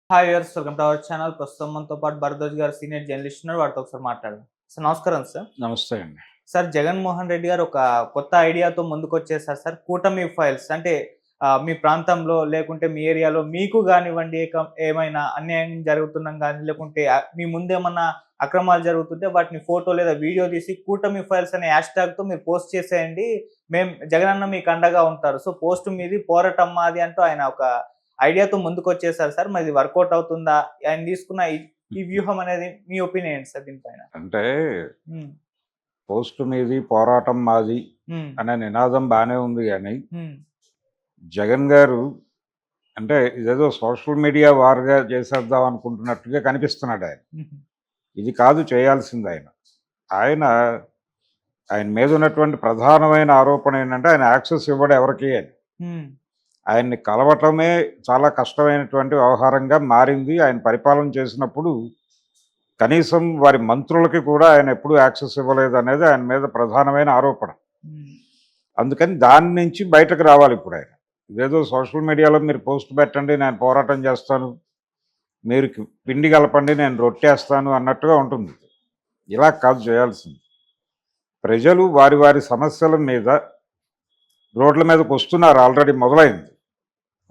Hi viewers, welcome to our channel. ప్రస్తుతం మనతో పాటు భరద్వాజ్ గారు సీనియర్ జర్నలిస్ట్ ఉన్నారు. వారితో ఒకసారి మాట్లాడదాం. సార్ నమస్కారం సార్. నమస్తే అండి. సార్ జగన్మోహన్ రెడ్డి గారు ఒక కొత్త ఐడియాతో ముందుకొచ్చేసారు సార్. కూటమి ఫైల్స్ అంటే మీ ప్రాంతంలో లేకుంటే మీ ఏరియాలో మీకు గానివ్వండి ఏమైనా అన్యాయం జరుగుతున్నా గానీ లేకుంటే మీ ముందేమన్నా అక్రమాలు జరుగుతుంటే వాటిని ఫోటో లేదా వీడియో తీసి కూటమి ఫైల్స్ అనే హ్యాష్‌ట్యాగ్‌తో మీరు పోస్ట్ చేసేయండి. జగనన్న మీకు అండగా ఉంటారు. సో పోస్ట్ మీది పోరాటం మాది అంటూ ఆయన ఒక ఐడియాతో ముందుకొచ్చేసారు సార్. మరి ఇది వర్కౌట్ అవుతుందా? ఆయన తీసుకున్న ఈ వ్యూహం అనేది మీ ఒపీనియన్ ఏంటి సార్ దీనిపైన? అంటే హ్మ్. పోస్ట్ మీది పోరాటం మాది హ్మ్. అనే నినాదం బానే ఉంది గానీ, హ్మ్. జగన్ గారు అంటే ఇదేదో సోషల్ మీడియా వార్‌గా చేసేద్దాం అనుకుంటున్నట్టుగా కనిపిస్తున్నాడాయన. హుహు. ఇది కాదు చేయాల్సిందాయన. ఆయన, ఆయన మీదున్నటువంటి ప్రధానమైన ఆరోపణ ఏంటంటే, ఆయన యాక్సెస్ ఇవ్వడు ఎవరికీ అని. హ్మ్. ఆయన్ని కలవటమే చాలా కష్టమైనటువంటి వ్యవహారంగా మారింది. ఆయన పరిపాలన చేసినప్పుడు కనీసం వారి మంత్రులకి కూడా ఆయన ఎప్పుడూ యాక్సెస్ ఇవ్వలేదనేది ఆయన మీద ప్రధానమైన ఆరోపణ. హ్మ్. అందుకని దాని నుంచి బయటకు రావాలి ఇప్పుడు ఆయన. ఇదేదో సోషల్ మీడియాలో మీరు పోస్ట్ పెట్టండి, నేను పోరాటం చేస్తాను, మీరు పిండి కలపండి, నేను రొట్టేస్తాను అన్నట్టుగా ఉంటుంది. ఇలా కాదు చేయాల్సింది. ప్రజలు వారి వారి సమస్యల మీద రోడ్ల మీదకి వస్తున్నారు, ఆల్రెడీ మొదలైంది.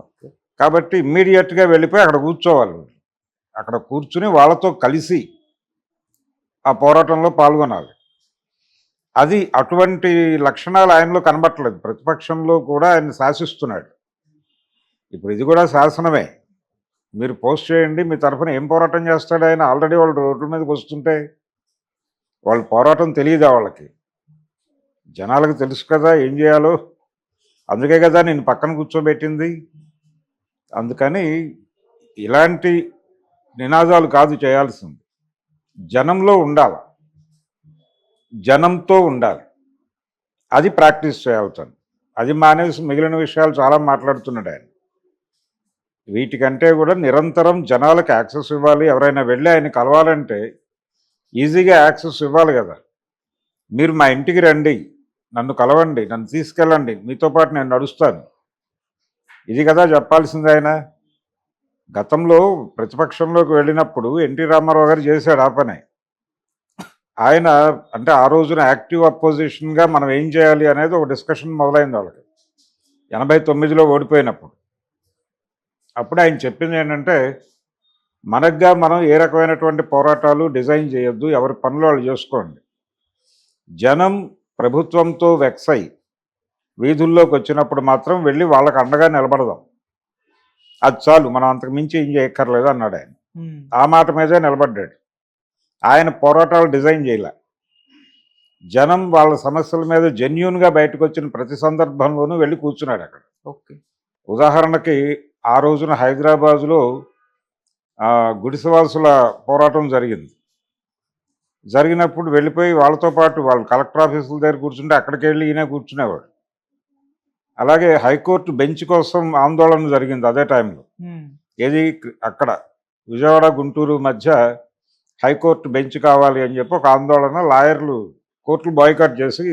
ఓకే. కాబట్టి ఇమ్మీడియట్‌గా వెళ్ళిపోయి అక్కడ కూర్చోవాలి. అక్కడ కూర్చుని వాళ్ళతో కలిసి ఆ పోరాటంలో పాల్గొనాలి. అది అటువంటి లక్షణాలు ఆయనలో కనబట్టలేదు. ప్రతిపక్షంలో కూడా ఆయన శాసిస్తున్నాడు. ఇప్పుడు ఇది కూడా శాసనమే. మీరు పోస్ట్ చేయండి, మీ తరఫున ఏం పోరాటం చేస్తాడు ఆయన? ఆల్రెడీ వాళ్ళు రోడ్ల మీదకి వస్తుంటే వాళ్ళ పోరాటం తెలియదా వాళ్ళకి? జనాలకు తెలుసు కదా ఏం చేయాలో. అందుకే కదా నేను పక్కన కూర్చోబెట్టింది. అందుకని ఇలాంటి నినాదాలు కాదు చేయాల్సింది. జనంలో ఉండాల. జనంతో ఉండాలి. అది ప్రాక్టీస్ చేయాలి తను. అది మానేసి మిగిలిన విషయాలు చాలా మాట్లాడుతున్నాడు ఆయన. వీటికంటే కూడా నిరంతరం జనాలకు యాక్సెస్ ఇవ్వాలి. ఎవరైనా వెళ్ళి ఆయన కలవాలంటే ఈజీగా యాక్సెస్ ఇవ్వాలి కదా. మీరు మా ఇంటికి రండి, నన్ను కలవండి, నన్ను తీసుకెళ్ళండి, మీతో పాటు నేను నడుస్తాను. ఇది కదా చెప్పాల్సింది ఆయన. గతంలో ప్రతిపక్షంలోకి వెళ్ళినప్పుడు ఎన్టీ రామారావు గారు చేశాడు ఆ పనే. ఆయన అంటే ఆ రోజున యాక్టివ్ అపోజిషన్గా మనం ఏం చేయాలి అనేది ఒక డిస్కషన్ మొదలైంది వాళ్ళకి 89లో ఓడిపోయినప్పుడు. అప్పుడు ఆయన చెప్పింది ఏంటంటే, మనగ్గా మనం ఏ రకమైనటువంటి పోరాటాలు డిజైన్ చేయొద్దు, ఎవరి పనులు వాళ్ళు చేసుకోండి. జనం ప్రభుత్వంతో వెక్స్ అయి వీధుల్లోకి వచ్చినప్పుడు మాత్రం వెళ్ళి వాళ్ళకి అండగా నిలబడదాం. అది చాలు, మనం అంతకు మించి ఏం చేయక్కర్లేదు అన్నాడు ఆయన. హ్మ్. ఆ మాట మీదే నిలబడ్డాడు. ఆయన పోరాటాలు డిజైన్ చేయలే. జనం వాళ్ళ సమస్యల మీద జెన్యూన్గా బయటకు వచ్చిన ప్రతి సందర్భంలోనూ వెళ్ళి కూర్చున్నాడు అక్కడ. ఓకే. ఉదాహరణకి ఆ రోజున హైదరాబాదులో గుడిసెవాసుల పోరాటం జరిగింది. జరిగినప్పుడు వెళ్ళిపోయి వాళ్ళతో పాటు వాళ్ళు కలెక్టర్ ఆఫీసుల దగ్గర కూర్చుంటే అక్కడికి వెళ్ళి ఈయన కూర్చునేవాడు. అలాగే హైకోర్టు బెంచ్ కోసం ఆందోళన జరిగింది అదే టైంలో. హ్మ్. ఏది అక్కడ విజయవాడ గుంటూరు మధ్య హైకోర్టు బెంచ్ కావాలి అని చెప్పి ఒక ఆందోళన, లాయర్లు కోర్టులు బాయ్కాట్ చేసి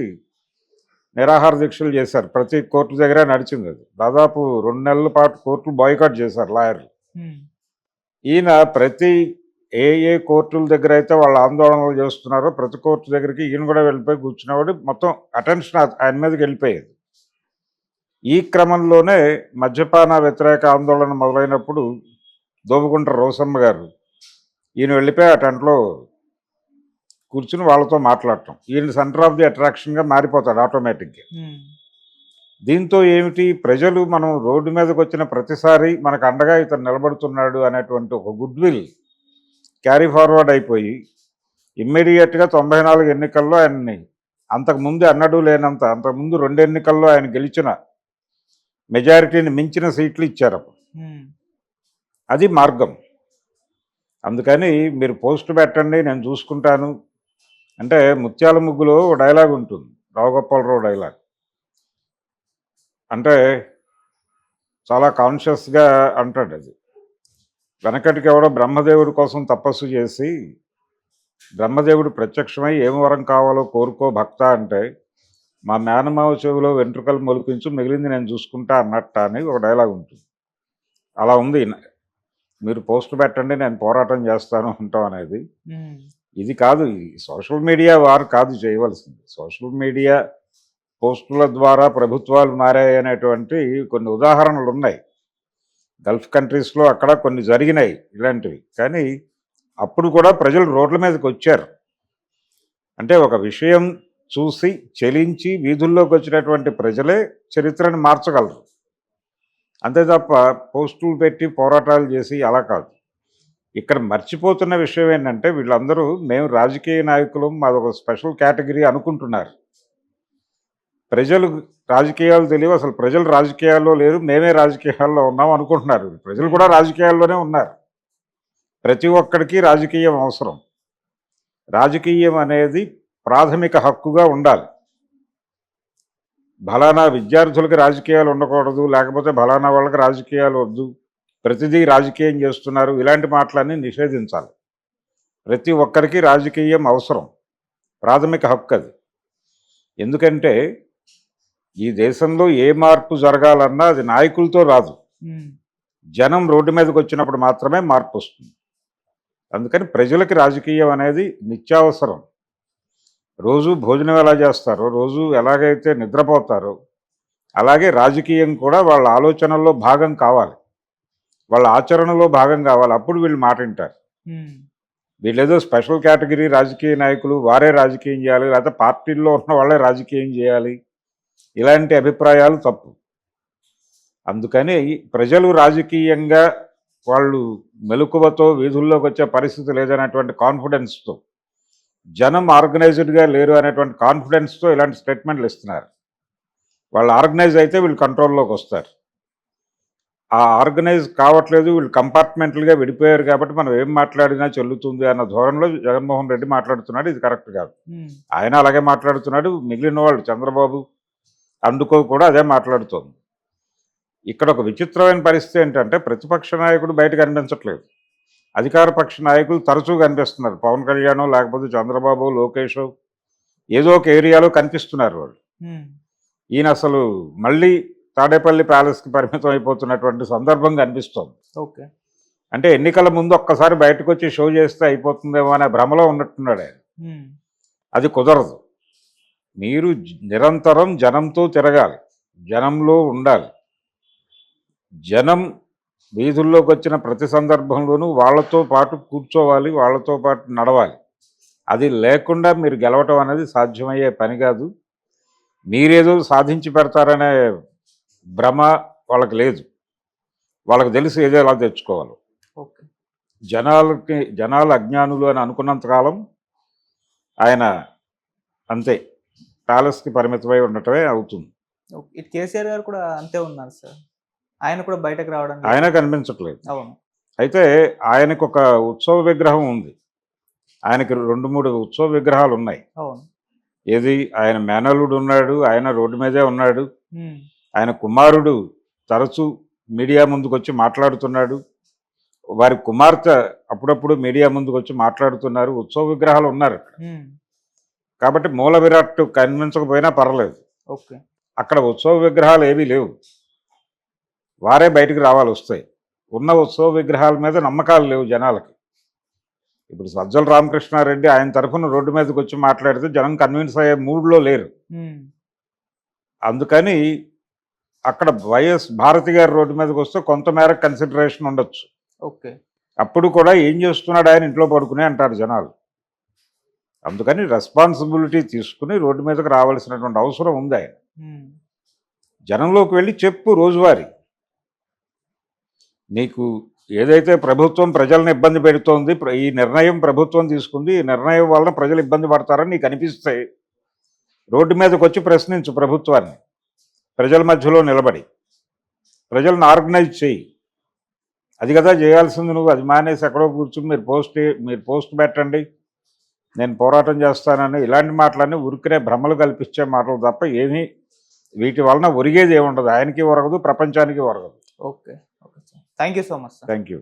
నిరాహార దీక్షలు చేశారు. ప్రతి కోర్టు దగ్గర నడిచింది అది. దాదాపు 2 నెలల పాటు కోర్టులు బాయ్కాట్ చేశారు లాయర్లు. హ్మ్. ఈయన ప్రతి ఏ కోర్టుల దగ్గర అయితే వాళ్ళు ఆందోళనలు చేస్తున్నారో ప్రతి కోర్టు దగ్గరికి ఈయన కూడా వెళ్ళిపోయి కూర్చునేవాడు. మొత్తం అటెన్షన్ ఆయన మీదకి వెళ్ళిపోయేది. ఈ క్రమంలోనే మద్యపాన వ్యతిరేక ఆందోళన మొదలైనప్పుడు దోబుగుంట రోసమ్మ గారు ఈయన వెళ్ళిపోయి ఆ టెంట్లో కూర్చుని వాళ్ళతో మాట్లాడటం. ఈయన సెంటర్ ఆఫ్ ది అట్రాక్షన్గా మారిపోతాడు ఆటోమేటిక్గా. హ్మ్. దీంతో ఏమిటి, ప్రజలు మనం రోడ్డు మీదకి వచ్చిన ప్రతిసారి మనకు అండగా ఇతను నిలబడుతున్నాడు అనేటువంటి ఒక గుడ్ విల్ క్యారీ ఫార్వర్డ్ అయిపోయి ఇమ్మీడియట్గా 94 ఎన్నికల్లో ఆయన్ని అంతకుముందు అన్నడూ లేనంత, అంతకుముందు 2 ఎన్నికల్లో ఆయన గెలిచిన మెజారిటీని మించిన సీట్లు ఇచ్చారు. హ్మ్. అది మార్గం. అందుకని మీరు పోస్ట్ పెట్టండి, నేను చూసుకుంటాను అంటే ముత్యాల ముగ్గులో డైలాగ్ ఉంటుంది, రావుగోపాలరావు డైలాగ్. అంటే చాలా కాన్షియస్గా అంటాడు అది. వెనకటికి ఎవడో బ్రహ్మదేవుడి కోసం తపస్సు చేసి బ్రహ్మదేవుడు ప్రత్యక్షమై ఏం వరం కావాలో కోరుకో భక్త అంటే, మా మేనమావ చెవిలో వెంట్రుకలు మొలిపించు, మిగిలింది నేను చూసుకుంటా అన్నట్ట అని ఒక డైలాగ్ ఉంటుంది. అలా ఉంది మీరు పోస్ట్ పెట్టండి నేను పోరాటం చేస్తాను అంటాం అనేది ఉమ్, ఇది కాదు. ఈ సోషల్ మీడియా వారు కాదు చేయవలసింది. సోషల్ మీడియా పోస్టుల ద్వారా ప్రభుత్వాలు మారాయి అనేటువంటి కొన్ని ఉదాహరణలు ఉన్నాయి. గల్ఫ్ కంట్రీస్లో అక్కడ కొన్ని జరిగినాయి ఇలాంటివి. కానీ అప్పుడు కూడా ప్రజలు రోడ్ల మీదకి వచ్చారు. అంటే ఒక విషయం చూసి చెలించి వీధుల్లోకి వచ్చినటువంటి ప్రజలే చరిత్రను మార్చగలరు. అంతే తప్ప పోస్టులు పెట్టి పోరాటాలు చేసి అలా కాదు. ఇక్కడ మర్చిపోతున్న విషయం ఏంటంటే వీళ్ళందరూ మేము రాజకీయ నాయకులు మాదొక స్పెషల్ కేటగిరీ అనుకుంటున్నారు. ప్రజలు రాజకీయాలు తెలియవు, అసలు ప్రజలు రాజకీయాల్లో లేరు, మేమే రాజకీయాల్లో ఉన్నాం అనుకుంటున్నారు. ప్రజలు కూడా రాజకీయాల్లోనే ఉన్నారు. ప్రతి ఒక్కడికి రాజకీయం అవసరం. రాజకీయం అనేది ప్రాథమిక హక్కుగా ఉండాలి. ఫలానా విద్యార్థులకు రాజకీయాలు ఉండకూడదు, లేకపోతే ఫలానా వాళ్ళకి రాజకీయాలు వద్దు, ప్రతిదీ రాజకీయం చేస్తున్నారు, ఇలాంటి మాటలన్నీ నిషేధించాలి. ప్రతి ఒక్కరికి రాజకీయం అవసరం, ప్రాథమిక హక్కు అది. ఎందుకంటే ఈ దేశంలో ఏ మార్పు జరగాలన్నా అది నాయకులతో రాదు, ఉమ్, జనం రోడ్డు మీదకి వచ్చినప్పుడు మాత్రమే మార్పు వస్తుంది. అందుకని ప్రజలకి రాజకీయం అనేది నిత్యావసరం. రోజు భోజనం ఎలా చేస్తారో, రోజు ఎలాగైతే నిద్రపోతారో, అలాగే రాజకీయం కూడా వాళ్ళ ఆలోచనల్లో భాగం కావాలి, వాళ్ళ ఆచరణలో భాగం కావాలి. అప్పుడు వీళ్ళు మాట వింటారు. ఉమ్, వీళ్ళేదో స్పెషల్ కేటగిరీ రాజకీయ నాయకులు, వారే రాజకీయం చేయాలి, లేకపోతే పార్టీల్లో ఉన్న వాళ్ళే రాజకీయం చేయాలి, ఇలాంటి అభిప్రాయాలు తప్పు. అందుకని ప్రజలు రాజకీయంగా వాళ్ళు మెలకువతో వీధుల్లోకి వచ్చే పరిస్థితి లేదనేటువంటి కాన్ఫిడెన్స్తో, జనం ఆర్గనైజ్డ్గా లేరు అనేటువంటి కాన్ఫిడెన్స్తో ఇలాంటి స్టేట్మెంట్లు ఇస్తున్నారు. వాళ్ళు ఆర్గనైజ్ అయితే వీళ్ళు కంట్రోల్లోకి వస్తారు. ఆ ఆర్గనైజ్ కావట్లేదు, వీళ్ళు కంపార్ట్మెంట్లుగా విడిపోయారు కాబట్టి మనం ఏం మాట్లాడినా చెల్లుతుంది అన్న ధోరణిలో జగన్మోహన్ రెడ్డి మాట్లాడుతున్నాడు. ఇది కరెక్ట్ కాదు. ఉమ్, ఆయన అలాగే మాట్లాడుతున్నాడు, మిగిలిన వాళ్ళు చంద్రబాబు అందుకో కూడా అదే మాట్లాడుతోంది. ఇక్కడ ఒక విచిత్రమైన పరిస్థితి ఏంటంటే ప్రతిపక్ష నాయకుడు బయట కనిపించట్లేదు, అధికార పక్ష నాయకులు తరచూ కనిపిస్తున్నారు. పవన్ కళ్యాణ్ లేకపోతే చంద్రబాబు, లోకేష్ ఏదో ఒక ఏరియాలో కనిపిస్తున్నారు వాళ్ళు. ఉమ్, ఈయన అసలు మళ్ళీ తాడేపల్లి ప్యాలెస్కి పరిమితం అయిపోతున్నటువంటి సందర్భం కనిపిస్తోంది. ఓకే. అంటే ఎన్నికల ముందు ఒక్కసారి బయటకు వచ్చి షో చేస్తే అయిపోతుందేమో అనే భ్రమలో ఉన్నట్టున్నాడు ఆయన. ఉమ్, అది కుదరదు. మీరు నిరంతరం జనంతో తిరగాలి, జనంలో ఉండాలి. జనం వీధుల్లోకి వచ్చిన ప్రతి సందర్భంలోనూ వాళ్ళతో పాటు కూర్చోవాలి, వాళ్ళతో పాటు నడవాలి. అది లేకుండా మీరు గెలవటం అనేది సాధ్యమయ్యే పని కాదు. మీరేదో సాధించి పెడతారనే భ్రమ వాళ్ళకి లేదు. వాళ్ళకి తెలిసి ఏదో ఎలా తెచ్చుకోవాలి. ఓకే. జనాలు అజ్ఞానులు అని అనుకున్నంతకాలం ఆయన అంతే ప్యాలెస్కి పరిమితమై ఉండటమే అవుతుంది. ఓకే. ఇటు కేసీఆర్ గారు కూడా అంతే ఉన్నారు సార్. ఆయన కూడా బయటకు రావడం లేదు. ఆయన కనిపించట్లేదు. అవును. అయితే ఆయనకు ఒక ఉత్సవ విగ్రహం ఉంది. ఆయనకి 2-3 ఉత్సవ విగ్రహాలు ఉన్నాయి. అవును. ఏది, ఆయన మేనల్లుడు ఉన్నాడు, ఆయన రోడ్డు మీదే ఉన్నాడు. ఉమ్, ఆయన కుమారుడు తరచూ మీడియా ముందుకు వచ్చి మాట్లాడుతున్నాడు. వారి కుమార్తె అప్పుడప్పుడు మీడియా ముందుకు వచ్చి మాట్లాడుతున్నారు. ఉత్సవ విగ్రహాలు ఉన్నారు అక్కడ. ఉమ్, కాబట్టి మూల విరాట్ కనిపించకపోయినా పర్లేదు. ఓకే. అక్కడ ఉత్సవ విగ్రహాలు ఏవీ లేవు, వారే బయటికి రావాలి వస్తాయి. ఉన్న ఉత్సవ విగ్రహాల మీద నమ్మకాలు లేవు జనాలకి. ఇప్పుడు సజ్జల రామకృష్ణారెడ్డి ఆయన తరఫున రోడ్డు మీదకి వచ్చి మాట్లాడితే జనం కన్విన్స్ అయ్యే మూడ్లో లేరు. ఉమ్, అందుకని అక్కడ వైఎస్ భారతి గారి రోడ్డు మీదకి వస్తే కొంతమేర కన్సిడరేషన్ ఉండొచ్చు. ఓకే. అప్పుడు కూడా ఏం చేస్తున్నాడు ఆయన, ఇంట్లో పడుకునే అంటారు జనాలు. అందుకని రెస్పాన్సిబిలిటీ తీసుకుని రోడ్డు మీదకి రావాల్సినటువంటి అవసరం ఉంది ఆయన. ఉమ్, జనంలోకి వెళ్ళి చెప్పు రోజువారీ, నీకు ఏదైతే ప్రభుత్వం ప్రజలను ఇబ్బంది పెడుతోంది, ఈ నిర్ణయం ప్రభుత్వం తీసుకుంది, ఈ నిర్ణయం వలన ప్రజలు ఇబ్బంది పడతారని నీకు అనిపిస్తే రోడ్డు మీదకి వచ్చి ప్రశ్నించు ప్రభుత్వాన్ని. ప్రజల మధ్యలో నిలబడి ప్రజలను ఆర్గనైజ్ చేయి. అది కదా చేయాల్సింది నువ్వు. అది మానేసి ఎక్కడో కూర్చుని మీరు పోస్ట్ పెట్టండి, నేను పోరాటం చేస్తానని ఇలాంటి మాటలన్నీ ఉరికినే భ్రమలు కల్పించే మాటలు తప్ప ఏమీ వీటి వలన ఒరిగేది ఏముండదు. ఆయనకి ఒరగదు, ప్రపంచానికి ఒరగదు. Okay. Okay sir. Thank you so much sir. Thank you.